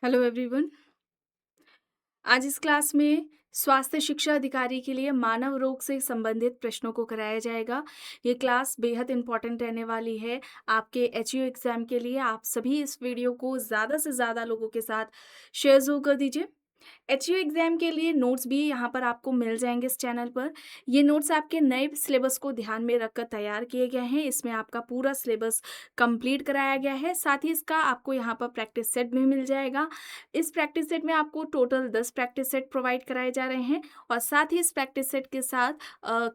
Hello everyone. आज इस class में स्वास्थ्य शिक्षा अधिकारी के लिए मानव रोग से संबंधित प्रश्नों को कराया जाएगा। ये क्लास बेहद इंपॉर्टेंट रहने वाली है आपके एचयू एग्जाम के लिए। आप सभी इस वीडियो को ज़्यादा से ज़्यादा लोगों के साथ शेयर ज़रूर कर दीजिए। एचयू एग्जाम के लिए नोट्स भी यहाँ पर आपको मिल जाएंगे इस चैनल पर। ये नोट्स आपके नए सिलेबस को ध्यान में रखकर तैयार किए गए हैं। इसमें आपका पूरा सिलेबस कंप्लीट कराया गया है। साथ ही इसका आपको यहाँ पर प्रैक्टिस सेट भी मिल जाएगा। इस प्रैक्टिस सेट में आपको टोटल 10 प्रैक्टिस सेट प्रोवाइड कराए जा रहे हैं और साथ ही इस प्रैक्टिस सेट के साथ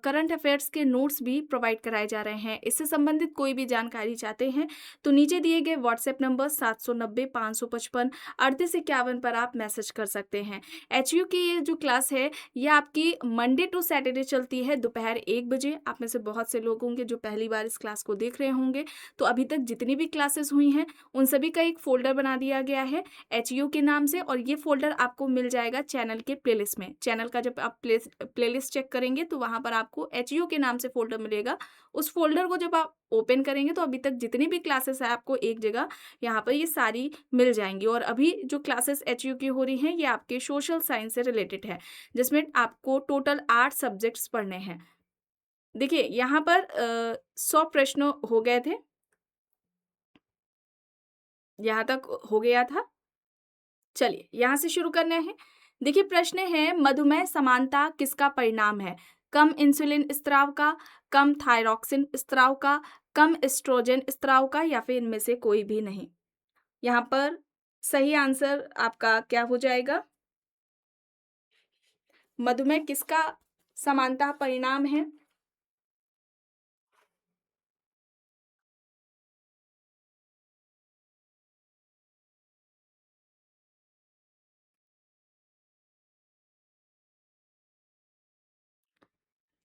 करंट अफेयर्स के नोट्स भी प्रोवाइड कराए जा रहे हैं। इससे संबंधित कोई भी जानकारी चाहते हैं तो नीचे दिए गए व्हाट्सएप नंबर 790-555-3851 पर आप मैसेज कर सकते हैं। एचयू की ये जो क्लास है ये आपकी मंडे टू सैटरडे चलती है दोपहर 1 बजे। आप में से बहुत से लोग होंगे जो पहली बार इस क्लास को देख रहे होंगे। तो अभी तक जितनी भी क्लासेस हुई हैं उन सभी का एक फोल्डर बना दिया गया है एचयू के नाम से, और ये फोल्डर आपको मिल जाएगा चैनल के प्लेलिस्ट में। चैनल का जब आप प्लेलिस्ट चेक करेंगे तो वहाँ पर आपको एचयू के नाम से फोल्डर मिलेगा। उस फोल्डर को जब आप ओपन करेंगे तो अभी तक जितनी भी क्लासेस है आपको एक जगह यहाँ पर ये सारी मिल जाएंगी। और अभी जो क्लासेस एचयू की हो रही हैं ये आपके सोशल साइंस से रिलेटेड है, जिसमें आपको टोटल 8 सब्जेक्ट्स पढ़ने हैं। देखिए यहाँ पर 100 प्रश्न हो गए थे, यहाँ तक हो गया था। चलिए यहाँ से शुरू करने हैं। देखिए प्रश्न है, मधुमेह समानता किसका परिणाम है? कम इंसुलिन स्त्राव का, कम थायरॉक्सिन स्त्राव का, कम एस्ट्रोजन स्त्राव का, या फिर इनमें से कोई भी नहीं। यहाँ पर सही आंसर आपका क्या हो जाएगा? मधुमेह किसका समानता परिणाम है?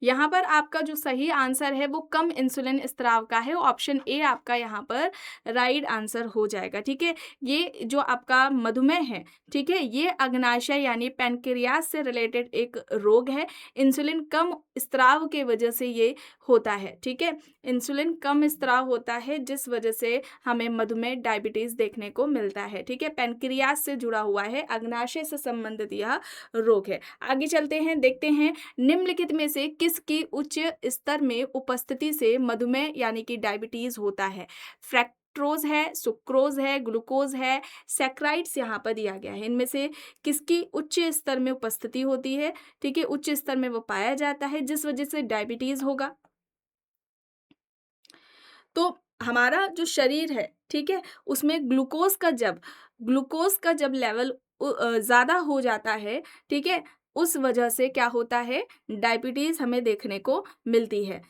यहाँ पर आपका जो सही आंसर है वो कम इंसुलिन स्त्राव का है। ऑप्शन ए आपका यहाँ पर राइट आंसर हो जाएगा। ठीक है, ये जो आपका मधुमेह है, ठीक है, ये अग्नाशय यानी पैनक्रियास से रिलेटेड एक रोग है। इंसुलिन कम स्त्राव के वजह से ये होता है। ठीक है, इंसुलिन कम स्त्राव होता है जिस वजह से हमें मधुमेह डायबिटीज देखने को मिलता है। ठीक है, पैनक्रियास से जुड़ा हुआ है, अग्नाशय से संबंधित यह रोग है। आगे चलते हैं, देखते हैं निम्नलिखित में से किसकी उच्च स्तर में उपस्थिति से मधुमेह यानी कि डायबिटीज होता है? फ्रैक्टोज है, सुक्रोज है, ग्लूकोज है, सैकराइड्स यहाँ पर दिया गया है। इनमें से किसकी उच्च स्तर में उपस्थिति होती है? ठीक है, उच्च स्तर में वो पाया जाता है जिस वजह से डायबिटीज होगा। तो हमारा जो शरीर है, ठीक है, उसमें ग्लूकोज का जब लेवल ज़्यादा हो जाता है, ठीक है, उस वजह से क्या होता है? डायबिटीज़ हमें देखने को मिलती है।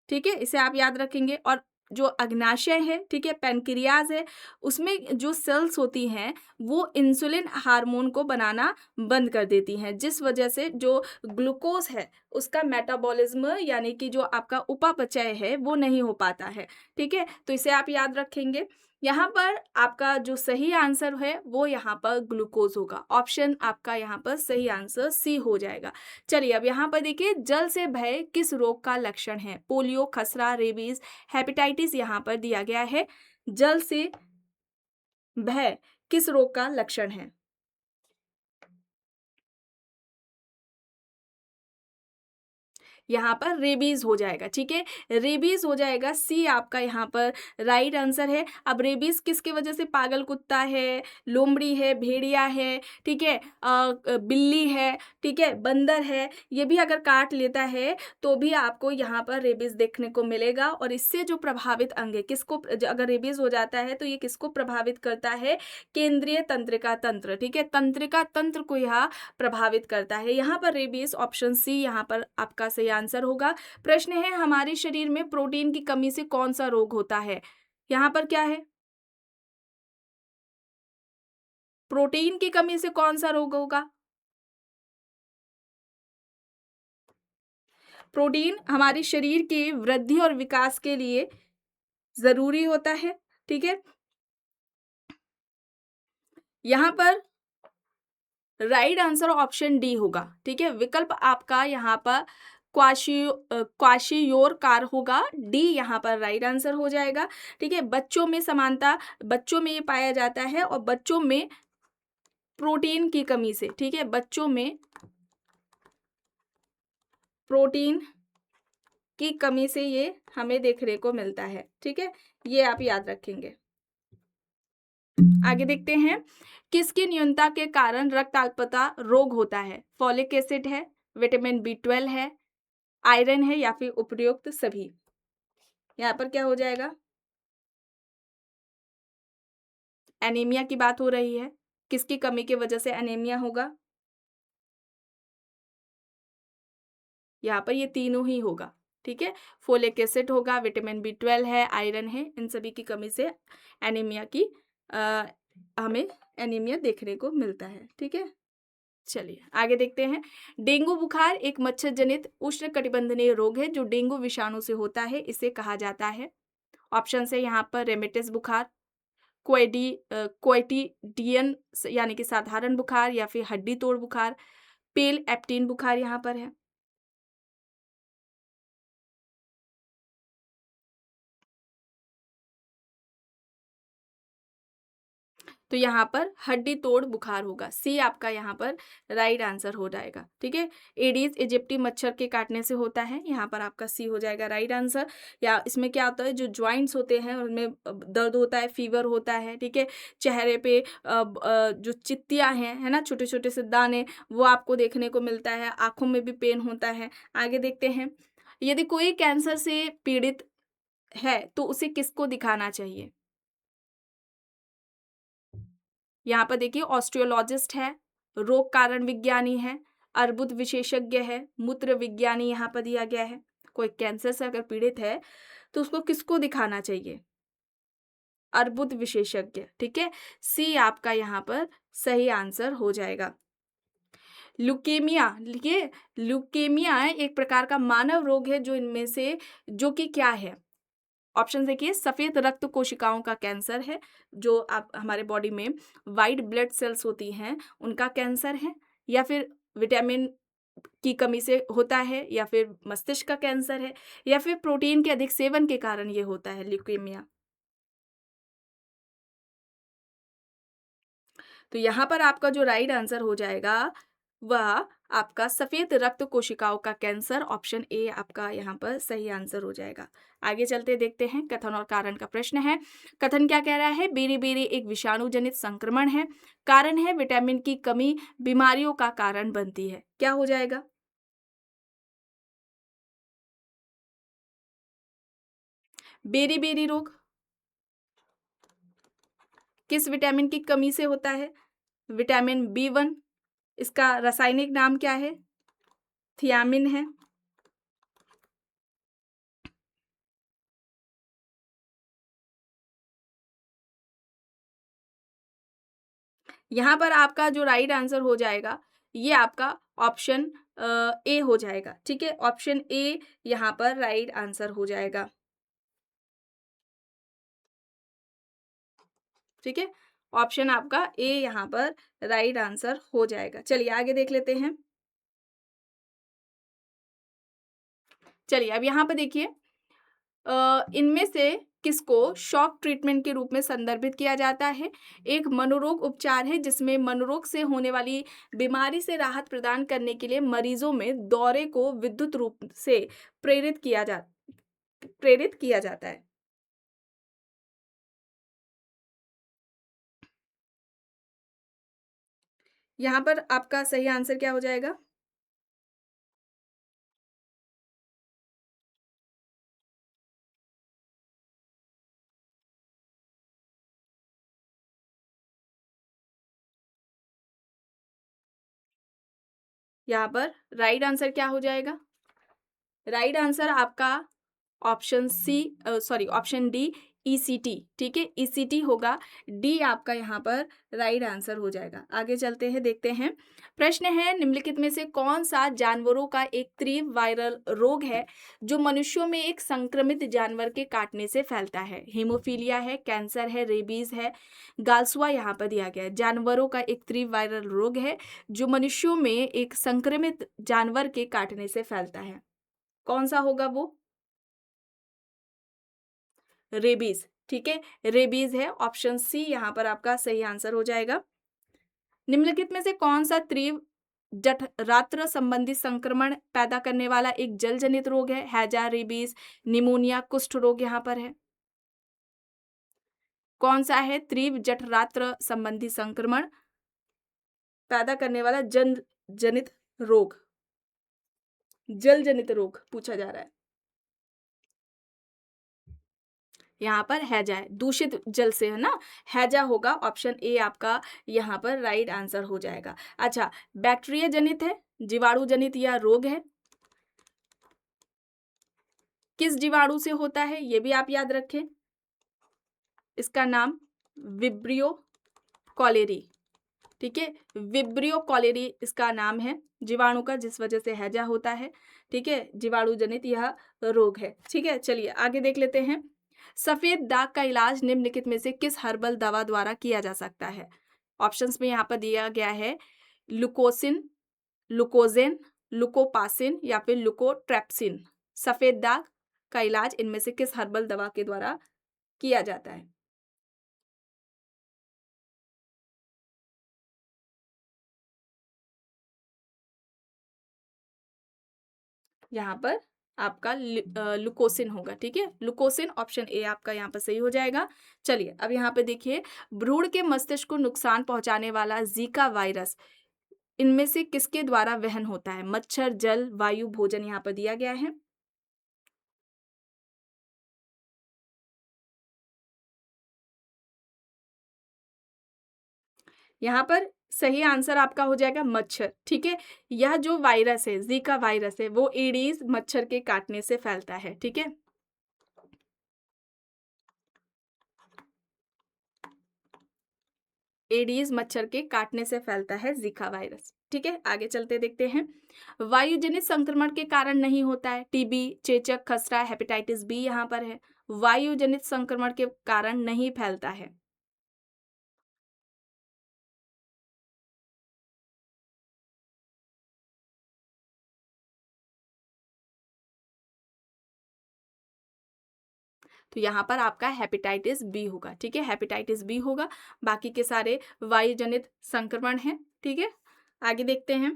ठीक है, इसे आप याद रखेंगे। और जो अग्नाशय है, ठीक है, पैनक्रियाज है, उसमें जो सेल्स होती हैं वो इंसुलिन हार्मोन को बनाना बंद कर देती हैं जिस वजह से जो ग्लूकोज है उसका मेटाबॉलिज्म यानी कि जो आपका उपापचय है वो नहीं हो पाता है। ठीक है, तो इसे आप याद रखेंगे। यहाँ पर आपका जो सही आंसर है वो यहाँ पर ग्लूकोज होगा। ऑप्शन आपका यहाँ पर सही आंसर सी हो जाएगा। चलिए अब यहाँ पर देखिए, जल से भय किस रोग का लक्षण है? पोलियो, खसरा, रेबीज, हेपेटाइटिस यहाँ पर दिया गया है। जल से भय किस रोग का लक्षण है? यहाँ पर रेबीज हो जाएगा। ठीक है, रेबीज हो जाएगा, सी आपका यहाँ पर राइट आंसर है। अब रेबीज किसकी वजह से? पागल कुत्ता है, लोमड़ी है, भेड़िया है, ठीक है, बिल्ली है, ठीक है, बंदर है, ये भी अगर काट लेता है तो भी आपको यहाँ पर रेबीज देखने को मिलेगा। और इससे जो प्रभावित अंग है किसको, अगर रेबीज हो जाता है तो ये किसको प्रभावित करता है? केंद्रीय तंत्रिका तंत्र। ठीक है, तंत्रिका तंत्र को यह प्रभावित करता है। यहाँ पर रेबीज ऑप्शन सी यहाँ पर आपका सही आंसर होगा। प्रश्न है, हमारे शरीर में प्रोटीन की कमी से कौन सा रोग होता है? यहाँ पर क्या है? प्रोटीन की कमी से कौन सा रोग होगा? प्रोटीन हमारे शरीर के वृद्धि और विकास के लिए जरूरी होता है। ठीक है, यहाँ पर राइट आंसर ऑप्शन डी होगा। ठीक है, विकल्प आपका यहाँ पर क्वाशियोर होगा। डी यहाँ पर राइट आंसर हो जाएगा। ठीक है, बच्चों में समानता, बच्चों में ये पाया जाता है और बच्चों में प्रोटीन की कमी से, ठीक है, बच्चों में प्रोटीन की कमी से ये हमें देखने को मिलता है, ठीक है, ये आप याद रखेंगे। आगे देखते हैं, किसकी न्यूनता के कारण रक्त अल्पता रोग होता है? फॉलिक एसिड है, विटामिन बी 12 है, आयरन है, या फिर उपयुक्त सभी। यहाँ पर क्या हो जाएगा? एनीमिया की बात हो रही है, किसकी कमी की वजह से एनीमिया होगा? यहाँ पर ये तीनों ही होगा, ठीक है, फोलिक एसिड होगा, विटामिन बी 12 है, आयरन है, इन सभी की कमी से एनीमिया की हमें एनीमिया देखने को मिलता है, ठीक है। चलिए आगे देखते हैं, डेंगू बुखार एक मच्छर जनित उष्णकटिबंधीय रोग है जो डेंगू विषाणु से होता है, इसे कहा जाता है। ऑप्शन है यहाँ पर रेमेटिस बुखार, क्वेटिडियन यानी कि साधारण बुखार, या फिर हड्डी तोड़ बुखार, पेल एप्टीन बुखार यहाँ पर है। तो यहाँ पर हड्डी तोड़ बुखार होगा, सी आपका यहाँ पर राइट आंसर हो जाएगा, ठीक है। एडीज इजिप्टी मच्छर के काटने से होता है, यहाँ पर आपका सी हो जाएगा राइट आंसर। या इसमें क्या होता है, जो ज्वाइंट्स होते हैं उनमें दर्द होता है, फीवर होता है, ठीक है, चेहरे पे जो चित्तियाँ हैं, है ना, छोटे छोटे से दाने, वो आपको देखने को मिलता है, आँखों में भी पेन होता है। आगे देखते हैं, यदि कोई कैंसर से पीड़ित है तो उसे किसको दिखाना चाहिए? यहाँ पर देखिए, ऑस्टियोलॉजिस्ट है, रोग कारण विज्ञानी है, अर्बुद विशेषज्ञ है, मूत्र विज्ञानी यहाँ पर दिया गया है। कोई कैंसर से अगर पीड़ित है तो उसको किसको दिखाना चाहिए? अर्बुद विशेषज्ञ, ठीक है, सी आपका यहाँ पर सही आंसर हो जाएगा। ल्यूकेमिया, देखिए ल्यूकेमिया एक प्रकार का मानव रोग है जो इनमें से जो कि क्या है? ऑप्शन देखिए, सफेद रक्त कोशिकाओं का कैंसर है, जो आप हमारे बॉडी में वाइट ब्लड सेल्स होती हैं उनका कैंसर है, या फिर विटामिन की कमी से होता है, या फिर मस्तिष्क का कैंसर है, या फिर प्रोटीन के अधिक सेवन के कारण ये होता है ल्यूकेमिया। तो यहाँ पर आपका जो राइट आंसर हो जाएगा वह आपका सफेद रक्त कोशिकाओं का कैंसर, ऑप्शन ए आपका यहाँ पर सही आंसर हो जाएगा। आगे चलते देखते हैं, कथन और कारण का प्रश्न है। कथन क्या कह रहा है? बेरी एक विषाणु जनित संक्रमण है, कारण है विटामिन की कमी बीमारियों का कारण बनती है। क्या हो जाएगा? बेरी रोग किस विटामिन की कमी से होता है? विटामिन बी 1, इसका रासायनिक नाम क्या है? थियामिन है। यहाँ पर आपका जो राइट आंसर हो जाएगा ये आपका ऑप्शन ए हो जाएगा, ठीक है, ऑप्शन ए यहाँ पर राइट आंसर हो जाएगा, ठीक है, ऑप्शन आपका ए यहाँ पर राइट आंसर हो जाएगा। चलिए आगे देख लेते हैं। चलिए अब यहाँ पर देखिए, इनमें से किसको शॉक ट्रीटमेंट के रूप में संदर्भित किया जाता है? एक मनोरोग उपचार है जिसमें मनोरोग से होने वाली बीमारी से राहत प्रदान करने के लिए मरीजों में दौरे को विद्युत रूप से प्रेरित किया जा प्रेरित किया जाता है। यहाँ पर आपका सही आंसर क्या हो जाएगा? यहाँ पर राइट आंसर क्या हो जाएगा? राइट आंसर आपका option C, sorry option D, ECT, ठीक है, ईसीटी होगा, डी आपका यहाँ पर राइट आंसर हो जाएगा। आगे चलते हैं, देखते हैं। प्रश्न है, निम्नलिखित में से कौन सा जानवरों का एक तीव्र वायरल रोग है जो मनुष्यों में एक संक्रमित जानवर के काटने से फैलता है? हीमोफीलिया है, कैंसर है, रेबीज है, गालसुआ यहाँ पर दिया गया है। जानवरों का एक तीव्र वायरल रोग है जो मनुष्यों में एक संक्रमित जानवर के काटने से फैलता है, कौन सा होगा वो? रेबीज, ठीक है, रेबीज है, ऑप्शन सी यहाँ पर आपका सही आंसर हो जाएगा। निम्नलिखित में से कौन सा तीव्र जठरांत्र संबंधी संक्रमण पैदा करने वाला एक जल जनित रोग है? हैजा, रेबीज, निमोनिया, कुष्ठ रोग यहाँ पर है। कौन सा है तीव्र जठरांत्र संबंधी संक्रमण पैदा करने वाला जन जनित रोग, जल जनित रोग पूछा जा रहा है। यहाँ पर हैजा है, दूषित जल से, है ना, हैजा होगा। ऑप्शन ए आपका यहाँ पर राइट आंसर हो जाएगा। अच्छा, बैक्टीरिया जनित है, जीवाणु जनित या रोग है? किस जीवाणु से होता है ये भी आप याद रखें। इसका नाम विब्रियो कॉलेरी, ठीक है, विब्रियो कॉलेरी इसका नाम है जीवाणु का, जिस वजह से हैजा होता है, ठीक है, जीवाणु जनित यह रोग है। ठीक है, चलिए आगे देख लेते हैं। सफेद दाग का इलाज निम्नलिखित में से किस हर्बल दवा द्वारा किया जा सकता है? ऑप्शंस में यहाँ पर दिया गया है लुकोसिन, लुकोजेन, लुकोपासिन या फिर लुकोट्रेप्सिन। सफेद दाग का इलाज इनमें से किस हर्बल दवा के द्वारा किया जाता है? यहाँ पर आपका लुकोसिन होगा, ठीक है, लुकोसिन ऑप्शन ए आपका यहाँ पर सही हो जाएगा। चलिए अब यहाँ पे देखिए, भ्रूण के मस्तिष्क को नुकसान पहुंचाने वाला जीका वायरस इनमें से किसके द्वारा वहन होता है? मच्छर, जल, वायु, भोजन यहाँ पर दिया गया है। यहाँ पर सही आंसर आपका हो जाएगा मच्छर, ठीक है। यह जो वायरस है, जीका वायरस है, वो एडीज मच्छर के काटने से फैलता है, ठीक है। एडीज मच्छर के काटने से फैलता है जीका वायरस, ठीक है। आगे चलते देखते हैं। वायुजनित संक्रमण के कारण नहीं होता है, टीबी, चेचक, खसरा, हेपेटाइटिस बी यहाँ पर है। वायुजनित संक्रमण के कारण नहीं फैलता है। तो यहाँ पर आपका हेपेटाइटिस बी होगा, ठीक है, हेपेटाइटिस बी होगा। बाकी के सारे वायुजनित संक्रमण हैं, ठीक है। आगे देखते हैं।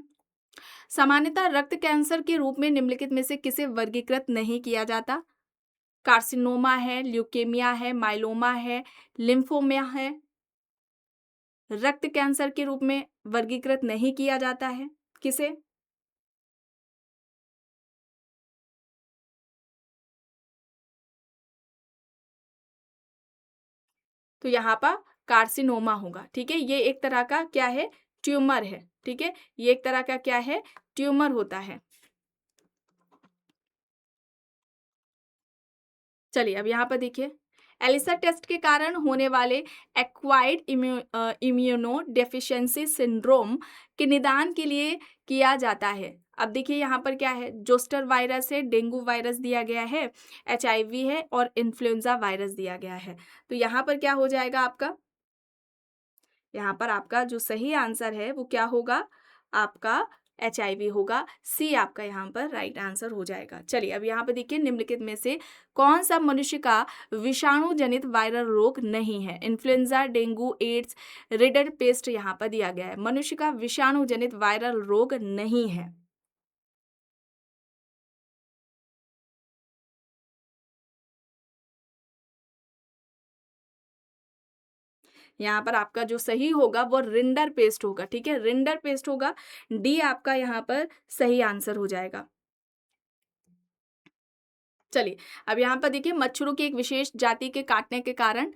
सामान्यतः रक्त कैंसर के रूप में निम्नलिखित में से किसे वर्गीकृत नहीं किया जाता? कार्सिनोमा है, ल्यूकेमिया है, माइलोमा है, लिम्फोमा है। रक्त कैंसर के रूप में वर्गीकृत नहीं किया जाता है किसे? तो यहाँ पर कार्सिनोमा होगा, ठीक है। ये एक तरह का क्या है? ट्यूमर है, ठीक है। ये एक तरह का क्या है? ट्यूमर होता है। चलिए अब यहाँ पर देखिए, एलिसा टेस्ट के कारण होने वाले एक्वायर्ड इम्यूनो डेफिशिएंसी सिंड्रोम के निदान के लिए किया जाता है। अब देखिए यहाँ पर क्या है, जोस्टर वायरस है, डेंगू वायरस दिया गया है, एचआईवी है और इन्फ्लुएंजा वायरस दिया गया है। तो यहाँ पर क्या हो जाएगा आपका? यहाँ पर आपका जो सही आंसर है वो क्या होगा? आपका एचआईवी होगा। सी आपका यहाँ पर राइट आंसर हो जाएगा। चलिए अब यहाँ पे देखिए, निम्नलिखित में से कौन सा मनुष्य का विषाणु जनित वायरल रोग नहीं है? Influenza, dengue, AIDS, rinderpest यहाँ पर दिया गया है। मनुष्य का विषाणु जनित वायरल रोग नहीं है। यहाँ पर आपका जो सही होगा वो रिंडर पेस्ट होगा, ठीक है, रिंडर पेस्ट होगा। डी आपका यहाँ पर सही आंसर हो जाएगा। चलिए अब यहाँ पर देखिए, मच्छरों की एक विशेष जाति के काटने के कारण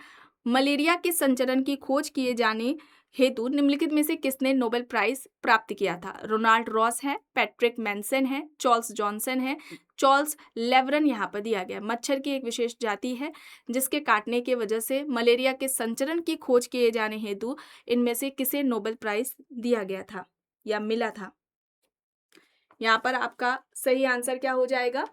मलेरिया के संचरण की खोज किए जाने हेतु निम्नलिखित में से किसने नोबेल प्राइज प्राप्त किया था? रोनाल्ड रॉस है, पैट्रिक मैनसन है, चार्ल्स जॉनसन है, चार्ल्स लेवरन यहाँ पर दिया गया। मच्छर की एक विशेष जाति है जिसके काटने की वजह से मलेरिया के संचरण की खोज किए जाने हेतु इनमें से किसे नोबेल प्राइज दिया गया था या मिला था? यहाँ पर आपका सही आंसर क्या हो जाएगा?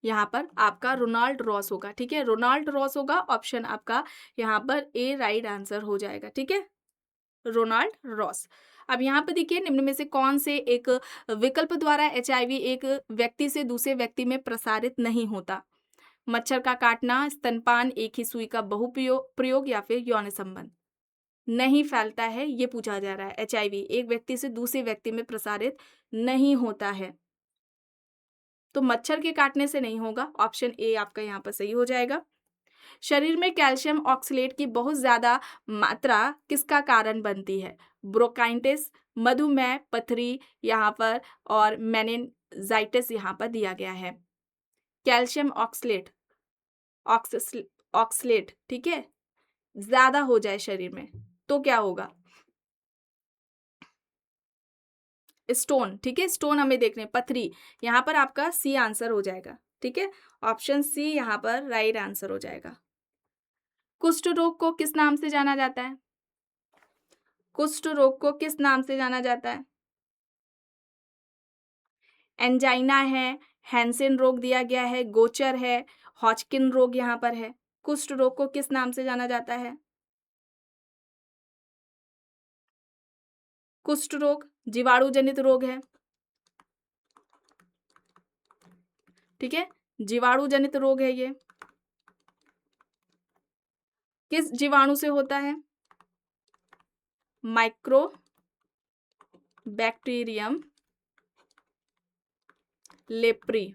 यहाँ पर आपका रोनाल्ड रॉस होगा, ठीक है, रोनाल्ड रॉस होगा। ऑप्शन आपका यहाँ पर ए राइट आंसर हो जाएगा, ठीक है, रोनाल्ड रॉस। अब यहाँ पे देखिए निम्न में से कौन से एक विकल्प द्वारा एचआईवी एक व्यक्ति से दूसरे व्यक्ति में प्रसारित नहीं होता? मच्छर का काटना, स्तनपान, एक ही सुई का प्रयोग या फिर यौन संबंध। नहीं फैलता है, ये पूछा जा रहा है। एचआईवी एक व्यक्ति से दूसरे व्यक्ति में प्रसारित नहीं होता है, तो मच्छर के काटने से नहीं होगा। ऑप्शन ए आपका यहाँ पर सही हो जाएगा। शरीर में कैल्शियम ऑक्सलेट की बहुत ज्यादा मात्रा किसका कारण बनती है? ब्रोंकाइटिस, मधुमेह, पथरी यहाँ पर और मेनिनजाइटिस यहाँ पर दिया गया है। कैल्शियम ऑक्सलेट ऑक्सलेट ठीक है, ज्यादा हो जाए शरीर में तो क्या होगा? स्टोन, ठीक है, स्टोन हमें देखने, पथरी, यहाँ पर आपका सी आंसर हो जाएगा। ठीक है, ऑप्शन सी यहाँ पर राइट आंसर हो जाएगा। कुष्ठ रोग को किस नाम से जाना जाता है? कुष्ठ रोग को किस नाम से जाना जाता है? एंजाइना है, हैंसेन रोग दिया गया है, गोचर है, हॉजकिन रोग यहाँ पर है। कुष्ठ रोग को किस नाम से जाना जाता है? कुष्ठ रोग जीवाणु जनित रोग है। ठीक है, जीवाणु जनित रोग है ये। किस जीवाणु से होता है? Mycobacterium leprae.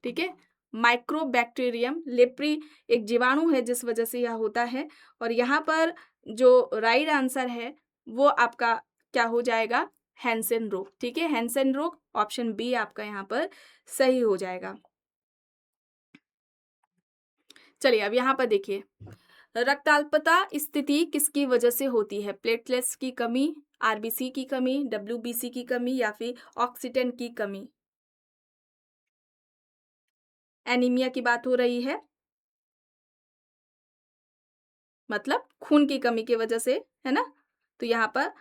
ठीक है, माइक्रोबैक्टीरियम लेप्री एक जीवाणु है जिस वजह से यह होता है। और यहाँ पर जो राइट आंसर है वो आपका क्या हो जाएगा? हैंसेन रोग। ठीक है, हैंसेन रोग, ऑप्शन बी आपका यहाँ पर सही हो जाएगा। चलिए अब यहाँ पर देखिए, रक्ताल्पता स्थिति किसकी वजह से होती है? प्लेटलेट्स की कमी, आरबीसी की कमी, डब्ल्यूबीसी की कमी या फिर ऑक्सीजन की कमी? एनीमिया की बात हो रही है, मतलब खून की कमी की वजह से, है ना? तो यहाँ पर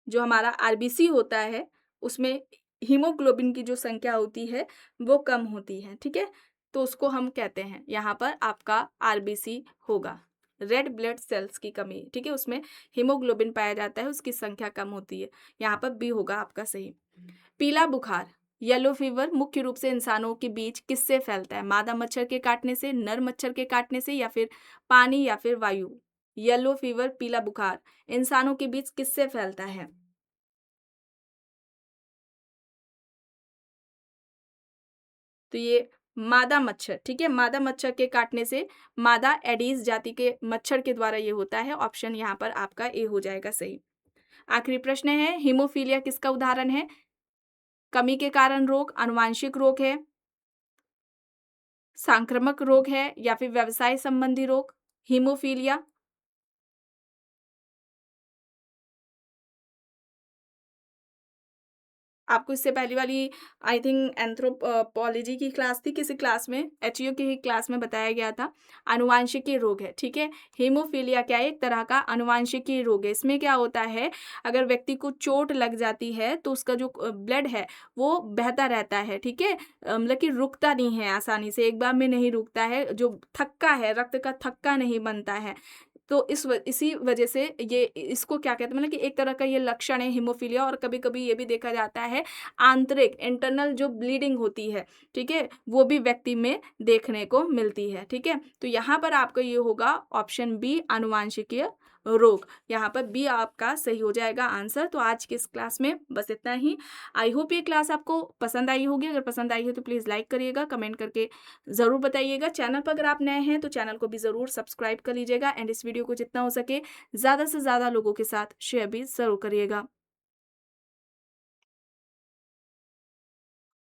जो हमारा आरबीसी होता है उसमें हीमोग्लोबिन की जो संख्या होती है वो कम होती है। ठीक है, तो उसको हम कहते हैं यहाँ पर आपका आरबीसी होगा, रेड ब्लड सेल्स की कमी। ठीक है, उसमें हीमोग्लोबिन पाया जाता है, उसकी संख्या कम होती है। यहाँ पर बी होगा आपका सही। पीला बुखार, येलो फीवर मुख्य रूप से इंसानों के बीच किससे फैलता है? मादा मच्छर के काटने से, नर मच्छर के काटने से या फिर पानी या फिर वायु? येलो फीवर, पीला बुखार इंसानों के बीच किससे फैलता है? तो ये मादा मच्छर, ठीक है, मादा मच्छर के काटने से, मादा एडीज जाति के मच्छर के द्वारा ये होता है। ऑप्शन यहाँ पर आपका ए हो जाएगा सही। आखिरी प्रश्न है, हीमोफीलिया किसका उदाहरण है? कमी के कारण रोग, आनुवांशिक रोग है, सांक्रामक रोग है या फिर व्यवसाय संबंधी रोग? हीमोफीलिया आपको इससे पहली वाली आई थिंक एंथ्रोपोलॉजी की क्लास थी, किसी क्लास में एचयू की ही क्लास में बताया गया था। आनुवांशिकी रोग है, ठीक है। हीमोफीलिया क्या है? एक तरह का आनुवांशिकी रोग है। इसमें क्या होता है, अगर व्यक्ति को चोट लग जाती है तो उसका जो ब्लड है वो बहता रहता है, ठीक है, मतलब कि रुकता नहीं है आसानी से, एक बार में नहीं रुकता है, जो थक्का है, रक्त का थक्का नहीं बनता है। तो इसी वजह से ये इसको क्या कहते हैं, मतलब कि एक तरह का ये लक्षण है हीमोफीलिया। और कभी-कभी ये भी देखा जाता है आंतरिक इंटरनल जो ब्लीडिंग होती है, ठीक है, वो भी व्यक्ति में देखने को मिलती है, ठीक है। तो यहाँ पर आपका ये होगा ऑप्शन बी, आनुवांशिकीय रोग। यहाँ पर बी आपका सही हो जाएगा आंसर। तो आज की इस क्लास में बस इतना ही। आई होप ये क्लास आपको पसंद आई होगी। अगर पसंद आई हो तो प्लीज़ लाइक करिएगा, कमेंट करके ज़रूर बताइएगा। चैनल पर अगर आप नए हैं तो चैनल को भी ज़रूर सब्सक्राइब कर लीजिएगा एंड इस वीडियो को जितना हो सके ज़्यादा से ज़्यादा लोगों के साथ शेयर भी ज़रूर करिएगा।